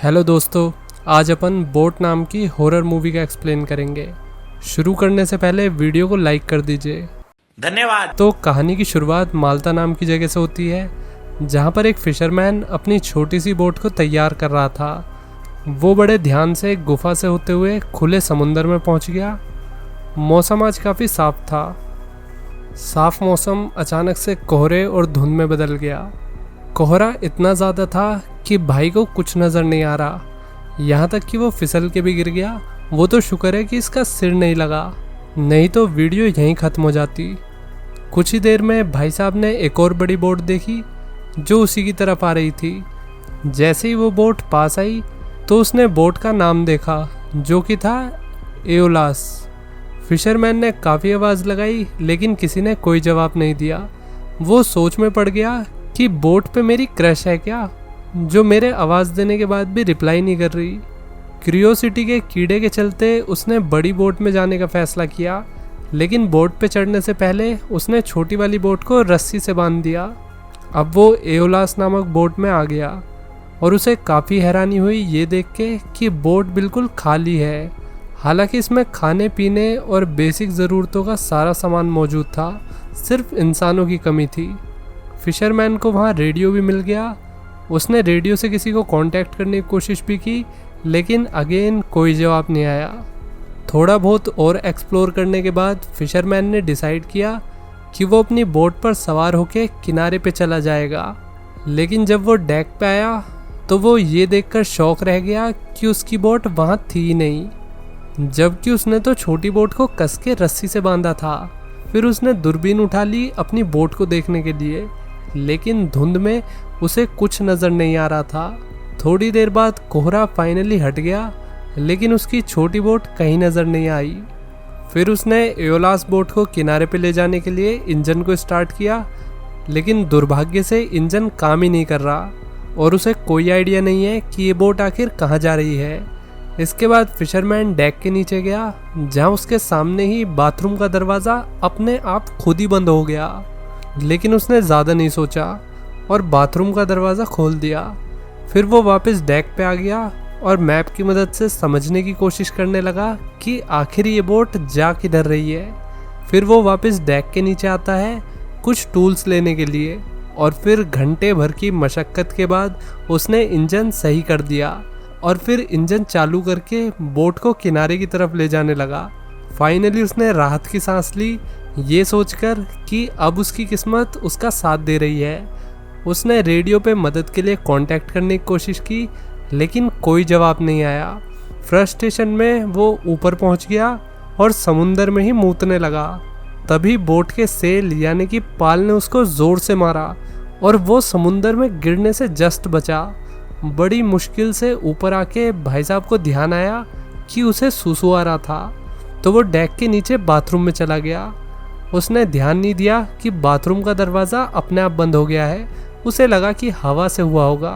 Hello दोस्तों, आज अपन boat नाम की हॉरर मूवी का एक्सप्लेन करेंगे। शुरू करने से पहले वीडियो को लाइक कर दीजिए। धन्यवाद। तो कहानी की शुरुआत माल्टा नाम की जगह से होती है, जहाँ पर एक फिशरमैन अपनी छोटी सी बोट को तैयार कर रहा था। वो बड़े ध्यान से एक गुफा से होते हुए खुले समुंदर में पहुँच गया। मौसम आज काफ़ी साफ था। साफ मौसम अचानक से कोहरे और धुंध में बदल गया। कोहरा इतना ज़्यादा था कि भाई को कुछ नज़र नहीं आ रहा, यहाँ तक कि वो फिसल के भी गिर गया। वो तो शुक्र है कि इसका सिर नहीं लगा, नहीं तो वीडियो यहीं ख़त्म हो जाती। कुछ ही देर में भाई साहब ने एक और बड़ी बोट देखी जो उसी की तरफ आ रही थी। जैसे ही वो बोट पास आई तो उसने बोट का नाम देखा, जो कि था एओलास। फिशरमैन ने काफ़ी आवाज़ लगाई, लेकिन किसी ने कोई जवाब नहीं दिया। वो सोच में पड़ गया कि बोट पे मेरी क्रश है क्या, जो मेरे आवाज़ देने के बाद भी रिप्लाई नहीं कर रही। क्यूरियोसिटी के कीड़े के चलते उसने बड़ी बोट में जाने का फैसला किया, लेकिन बोट पे चढ़ने से पहले उसने छोटी वाली बोट को रस्सी से बांध दिया। अब वो एओलास नामक बोट में आ गया और उसे काफ़ी हैरानी हुई ये देख के कि बोट बिल्कुल खाली है। हालांकि इसमें खाने पीने और बेसिक ज़रूरतों का सारा सामान मौजूद था, सिर्फ इंसानों की कमी थी। फिशरमैन को वहाँ रेडियो भी मिल गया। उसने रेडियो से किसी को कांटेक्ट करने की कोशिश भी की, लेकिन अगेन कोई जवाब नहीं आया। थोड़ा बहुत और एक्सप्लोर करने के बाद फिशरमैन ने डिसाइड किया कि वो अपनी बोट पर सवार होकर किनारे पे चला जाएगा। लेकिन जब वो डेक पे आया तो वो ये देखकर शॉक रह गया कि उसकी बोट वहाँ थी ही नहीं, जबकि उसने तो छोटी बोट को कस के रस्सी से बांधा था। फिर उसने दूरबीन उठा ली अपनी बोट को देखने के लिए, लेकिन धुंध में उसे कुछ नज़र नहीं आ रहा था। थोड़ी देर बाद कोहरा फाइनली हट गया, लेकिन उसकी छोटी बोट कहीं नज़र नहीं आई। फिर उसने एओलास बोट को किनारे पे ले जाने के लिए इंजन को स्टार्ट किया, लेकिन दुर्भाग्य से इंजन काम ही नहीं कर रहा और उसे कोई आइडिया नहीं है कि ये बोट आखिर कहाँ जा रही है। इसके बाद फिशरमैन डेक के नीचे गया, जहाँ उसके सामने ही बाथरूम का दरवाज़ा अपने आप खुद ही बंद हो गया। लेकिन उसने ज़्यादा नहीं सोचा और बाथरूम का दरवाज़ा खोल दिया। फिर वो वापस डेक पे आ गया और मैप की मदद से समझने की कोशिश करने लगा कि आखिर ये बोट जा किधर रही है। फिर वो वापस डेक के नीचे आता है कुछ टूल्स लेने के लिए, और फिर घंटे भर की मशक्क़त के बाद उसने इंजन सही कर दिया और फिर इंजन चालू करके बोट को किनारे की तरफ ले जाने लगा। फाइनली उसने राहत की सांस ली, ये सोचकर कि अब उसकी किस्मत उसका साथ दे रही है। उसने रेडियो पे मदद के लिए कांटेक्ट करने की कोशिश की, लेकिन कोई जवाब नहीं आया। फ्रस्ट्रेशन में वो ऊपर पहुंच गया और समुंदर में ही मूतने लगा। तभी बोट के सेल यानी कि पाल ने उसको ज़ोर से मारा और वो समुंदर में गिरने से जस्ट बचा। बड़ी मुश्किल से ऊपर आके भाई साहब को ध्यान आया कि उसे सुसु आ रहा था, तो वो डेक के नीचे बाथरूम में चला गया। उसने ध्यान नहीं दिया कि बाथरूम का दरवाज़ा अपने आप बंद हो गया है। उसे लगा कि हवा से हुआ होगा,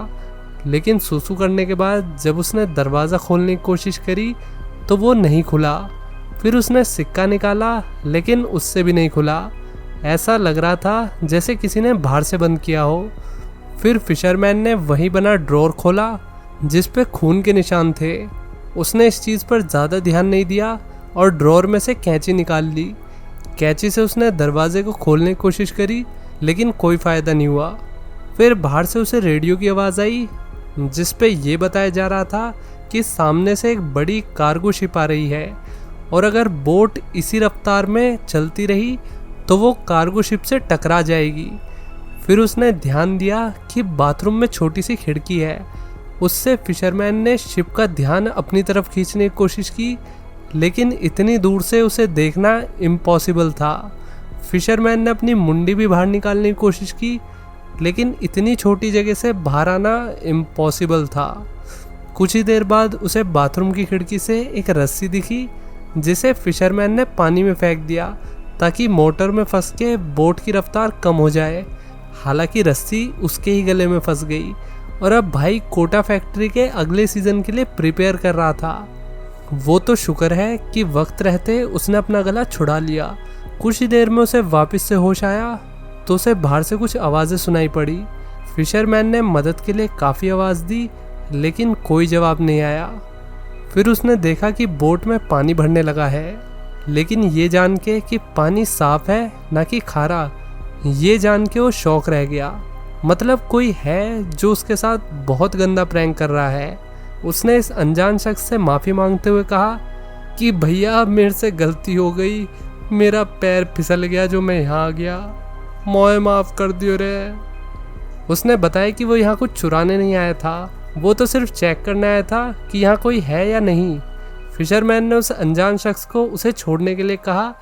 लेकिन सुसु करने के बाद जब उसने दरवाज़ा खोलने की कोशिश करी तो वो नहीं खुला। फिर उसने सिक्का निकाला, लेकिन उससे भी नहीं खुला। ऐसा लग रहा था जैसे किसी ने बाहर से बंद किया हो। फिर फिशरमैन ने वहीं बना ड्रॉर खोला जिस पे खून के निशान थे। उसने इस चीज़ पर ज़्यादा ध्यान नहीं दिया और ड्रॉर में से कैंची निकाल ली। कैंची से उसने दरवाजे को खोलने की कोशिश करी, लेकिन कोई फ़ायदा नहीं हुआ। फिर बाहर से उसे रेडियो की आवाज़ आई, जिस पे ये बताया जा रहा था कि सामने से एक बड़ी कार्गो शिप आ रही है और अगर बोट इसी रफ्तार में चलती रही तो वो कार्गो शिप से टकरा जाएगी। फिर उसने ध्यान दिया कि बाथरूम में छोटी सी खिड़की है। उससे फिशरमैन ने शिप का ध्यान अपनी तरफ खींचने की कोशिश की, लेकिन इतनी दूर से उसे देखना इम्पॉसिबल था। फिशरमैन ने अपनी मुंडी भी बाहर निकालने की कोशिश की, लेकिन इतनी छोटी जगह से बाहर आना इम्पॉसिबल था। कुछ ही देर बाद उसे बाथरूम की खिड़की से एक रस्सी दिखी, जिसे फिशरमैन ने पानी में फेंक दिया ताकि मोटर में फंस के बोट की रफ्तार कम हो जाए। हालांकि रस्सी उसके ही गले में फंस गई और अब भाई कोटा फैक्ट्री के अगले सीज़न के लिए प्रिपेयर कर रहा था। वो तो शुक्र है कि वक्त रहते उसने अपना गला छुड़ा लिया। कुछ ही देर में उसे वापस से होश आया तो उसे बाहर से कुछ आवाज़ें सुनाई पड़ी। फिशरमैन ने मदद के लिए काफ़ी आवाज़ दी, लेकिन कोई जवाब नहीं आया। फिर उसने देखा कि बोट में पानी भरने लगा है, लेकिन ये जान के कि पानी साफ है ना कि खारा, ये जान के वो शौक रह गया। मतलब कोई है जो उसके साथ बहुत गंदा प्रैंक कर रहा है। उसने इस अनजान शख्स से माफ़ी मांगते हुए कहा कि भैया मेरे से गलती हो गई, मेरा पैर फिसल गया जो मैं यहाँ आ गया, मोए माफ़ कर दियो रे। उसने बताया कि वो यहाँ कुछ चुराने नहीं आया था, वो तो सिर्फ चेक करने आया था कि यहाँ कोई है या नहीं। फिशरमैन ने उस अनजान शख्स को उसे छोड़ने के लिए कहा,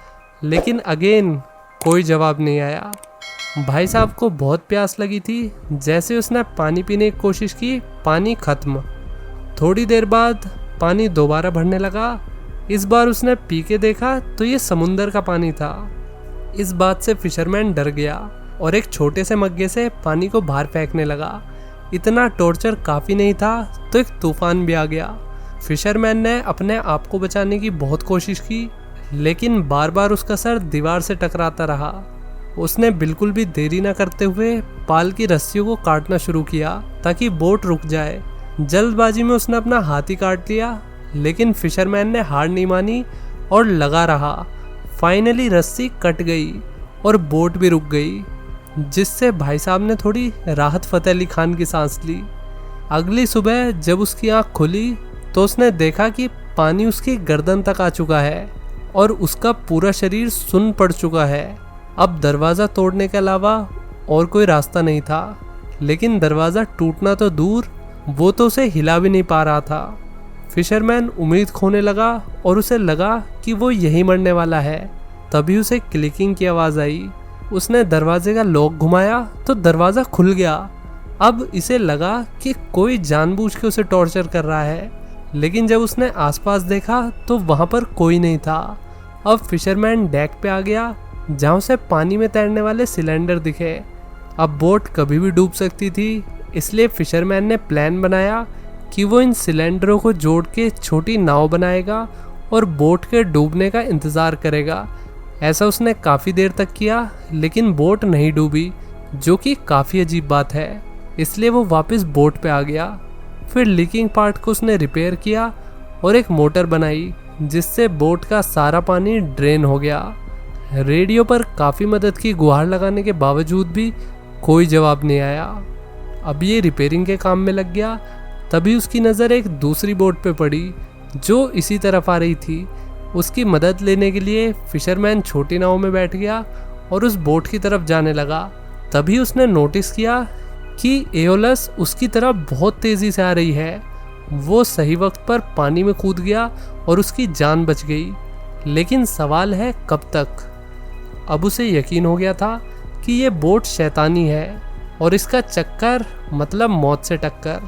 लेकिन अगेन कोई जवाब नहीं आया। भाई साहब को बहुत प्यास लगी थी। जैसे उसने पानी पीने की कोशिश की, पानी खत्म। थोड़ी देर बाद पानी दोबारा भरने लगा। इस बार उसने पी के देखा तो ये समुंदर का पानी था। इस बात से फिशरमैन डर गया और एक छोटे से मग्गे से पानी को बाहर फेंकने लगा। इतना टॉर्चर काफ़ी नहीं था तो एक तूफान भी आ गया। फिशरमैन ने अपने आप को बचाने की बहुत कोशिश की, लेकिन बार बार उसका सर दीवार से टकराता रहा। उसने बिल्कुल भी देरी न करते हुए पाल की रस्सियों को काटना शुरू किया ताकि बोट रुक जाए। जल्दबाजी में उसने अपना हाथ ही काट लिया, लेकिन फिशरमैन ने हार नहीं मानी और लगा रहा। फाइनली रस्सी कट गई और बोट भी रुक गई, जिससे भाई साहब ने थोड़ी राहत फतेह अली खान की सांस ली। अगली सुबह जब उसकी आंख खुली तो उसने देखा कि पानी उसकी गर्दन तक आ चुका है और उसका पूरा शरीर सुन्न पड़ चुका है। अब दरवाज़ा तोड़ने के अलावा और कोई रास्ता नहीं था, लेकिन दरवाज़ा टूटना तो दूर, वो तो उसे हिला भी नहीं पा रहा था। फिशरमैन उम्मीद खोने लगा और उसे लगा कि वो यहीं मरने वाला है। तभी उसे क्लिकिंग की आवाज़ आई। उसने दरवाजे का लॉक घुमाया तो दरवाज़ा खुल गया। अब इसे लगा कि कोई जानबूझ के उसे टॉर्चर कर रहा है, लेकिन जब उसने आसपास देखा तो वहाँ पर कोई नहीं था। अब फिशरमैन डेक पे आ गया, जहाँ उसे पानी में तैरने वाले सिलेंडर दिखे। अब बोट कभी भी डूब सकती थी, इसलिए फिशरमैन ने प्लान बनाया कि वो इन सिलेंडरों को जोड़ के छोटी नाव बनाएगा और बोट के डूबने का इंतज़ार करेगा। ऐसा उसने काफ़ी देर तक किया, लेकिन बोट नहीं डूबी, जो कि काफ़ी अजीब बात है। इसलिए वो वापस बोट पे आ गया। फिर लीकिंग पार्ट को उसने रिपेयर किया और एक मोटर बनाई, जिससे बोट का सारा पानी ड्रेन हो गया। रेडियो पर काफ़ी मदद की गुहार लगाने के बावजूद भी कोई जवाब नहीं आया। अब ये रिपेयरिंग के काम में लग गया। तभी उसकी नज़र एक दूसरी बोट पे पड़ी जो इसी तरफ आ रही थी। उसकी मदद लेने के लिए फिशरमैन छोटी नाव में बैठ गया और उस बोट की तरफ जाने लगा। तभी उसने नोटिस किया कि एओलस उसकी तरफ बहुत तेज़ी से आ रही है। वो सही वक्त पर पानी में कूद गया और उसकी जान बच गई, लेकिन सवाल है कब तक। अब उसे यकीन हो गया था कि ये बोट शैतानी है और इसका चक्कर मतलब मौत से टक्कर।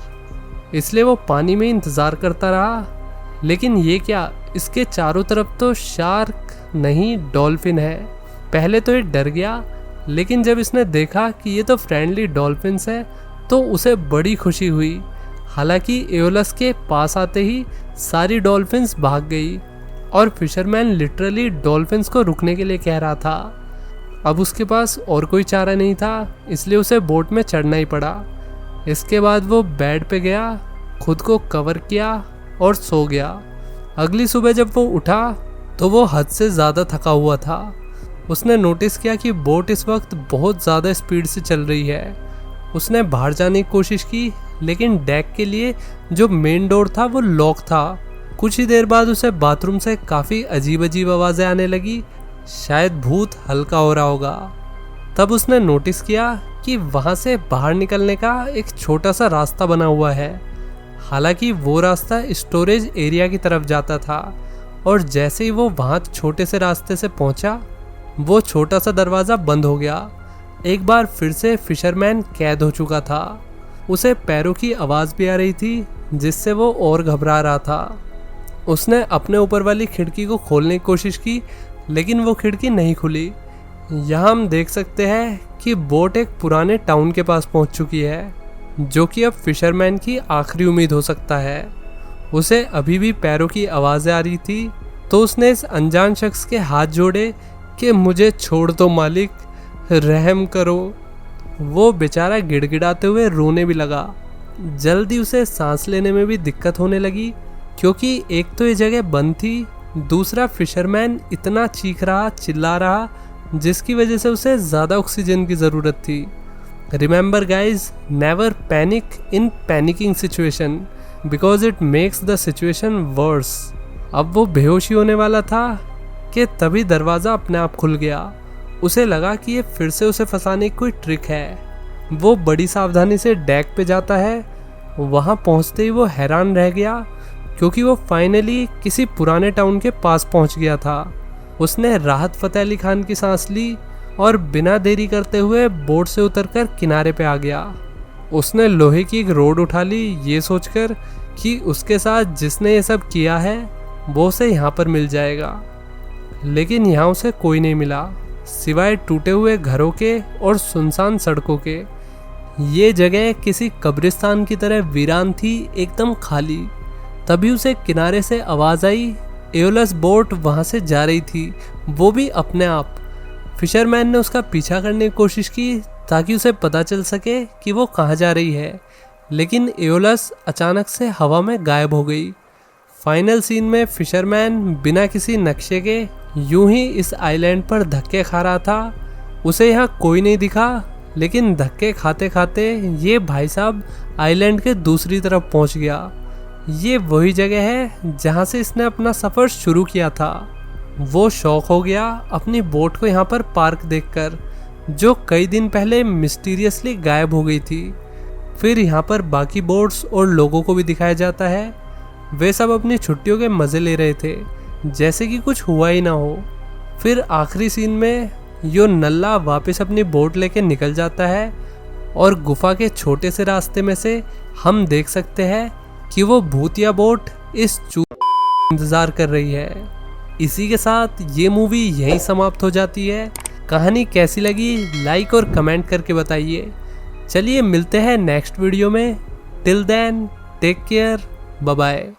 इसलिए वो पानी में इंतज़ार करता रहा। लेकिन ये क्या, इसके चारों तरफ तो शार्क नहीं डॉल्फिन है। पहले तो ये डर गया, लेकिन जब इसने देखा कि ये तो फ्रेंडली डॉल्फिन्स है तो उसे बड़ी खुशी हुई। हालांकि एओलस के पास आते ही सारी डॉल्फिन्स भाग गई और फिशरमैन लिटरली डॉल्फिन्स को रुकने के लिए कह रहा था। अब उसके पास और कोई चारा नहीं था, इसलिए उसे बोट में चढ़ना ही पड़ा। इसके बाद वो बेड पे गया, खुद को कवर किया और सो गया। अगली सुबह जब वो उठा तो वो हद से ज़्यादा थका हुआ था। उसने नोटिस किया कि बोट इस वक्त बहुत ज़्यादा स्पीड से चल रही है। उसने बाहर जाने की कोशिश की, लेकिन डेक के लिए जो मेन डोर था वो लॉक था। कुछ ही देर बाद उसे बाथरूम से काफ़ी अजीब अजीब आवाज़ें आने लगी, शायद भूत हल्का हो रहा होगा। तब उसने नोटिस किया कि वहाँ से बाहर निकलने का एक छोटा सा रास्ता बना हुआ है। हालांकि वो रास्ता स्टोरेज एरिया की तरफ जाता था, और जैसे ही वो वहाँ छोटे से रास्ते से पहुँचा, वो छोटा सा दरवाज़ा बंद हो गया। एक बार फिर से फिशरमैन कैद हो चुका था। उसे पैरों की आवाज़ भी आ रही थी, जिससे वो और घबरा रहा था। उसने अपने ऊपर वाली खिड़की को खोलने की कोशिश की, लेकिन वो खिड़की नहीं खुली। यहाँ हम देख सकते हैं कि बोट एक पुराने टाउन के पास पहुँच चुकी है, जो कि अब फिशरमैन की आखिरी उम्मीद हो सकता है। उसे अभी भी पैरों की आवाज़ें आ रही थी, तो उसने इस अनजान शख्स के हाथ जोड़े कि मुझे छोड़ दो मालिक, रहम करो। वो बेचारा गिड़गिड़ाते हुए रोने भी लगा। जल्दी उसे सांस लेने में भी दिक्कत होने लगी, क्योंकि एक तो ये जगह बंद थी, दूसरा फिशरमैन इतना चीख रहा, चिल्ला रहा, जिसकी वजह से उसे ज़्यादा ऑक्सीजन की ज़रूरत थी। Remember guys, never panic in panicking situation because it makes the situation worse. अब वो बेहोशी होने वाला था कि तभी दरवाज़ा अपने आप खुल गया। उसे लगा कि ये फिर से उसे फंसाने की कोई ट्रिक है। वो बड़ी सावधानी से डेक पे जाता है। वहाँ पहुँचते ही वो हैरान रह गया, क्योंकि वो फाइनली किसी पुराने टाउन के पास पहुँच गया था। उसने राहत फ़तेह अली खान की सांस ली और बिना देरी करते हुए बोट से उतरकर किनारे पे आ गया। उसने लोहे की एक रोड उठा ली, ये सोचकर कि उसके साथ जिसने ये सब किया है वो उसे यहाँ पर मिल जाएगा। लेकिन यहाँ उसे कोई नहीं मिला, सिवाय टूटे हुए घरों के और सुनसान सड़कों के। ये जगह किसी कब्रिस्तान की तरह वीरान थी, एकदम खाली। तभी उसे किनारे से आवाज़ आई, एओलस बोट वहाँ से जा रही थी, वो भी अपने आप। फिशरमैन ने उसका पीछा करने की कोशिश की ताकि उसे पता चल सके कि वो कहाँ जा रही है, लेकिन एओलस अचानक से हवा में गायब हो गई। फाइनल सीन में फिशरमैन बिना किसी नक्शे के यूं ही इस आइलैंड पर धक्के खा रहा था। उसे यहाँ कोई नहीं दिखा, लेकिन धक्के खाते खाते ये भाई साहब आइलैंड के दूसरी तरफ पहुँच गया। ये वही जगह है जहाँ से इसने अपना सफ़र शुरू किया था। वो शौक हो गया अपनी बोट को यहाँ पर पार्क देखकर, जो कई दिन पहले मिस्टीरियसली गायब हो गई थी। फिर यहाँ पर बाकी बोट्स और लोगों को भी दिखाया जाता है। वे सब अपनी छुट्टियों के मज़े ले रहे थे, जैसे कि कुछ हुआ ही ना हो। फिर आखिरी सीन में यो नल्ला वापस अपनी बोट लेके निकल जाता है और गुफा के छोटे से रास्ते में से हम देख सकते हैं कि वो भूतिया बोट इस इंतज़ार कर रही है। इसी के साथ ये मूवी यहीं समाप्त हो जाती है। कहानी कैसी लगी लाइक और कमेंट करके बताइए। चलिए मिलते हैं नेक्स्ट वीडियो में। Till then take care, bye bye.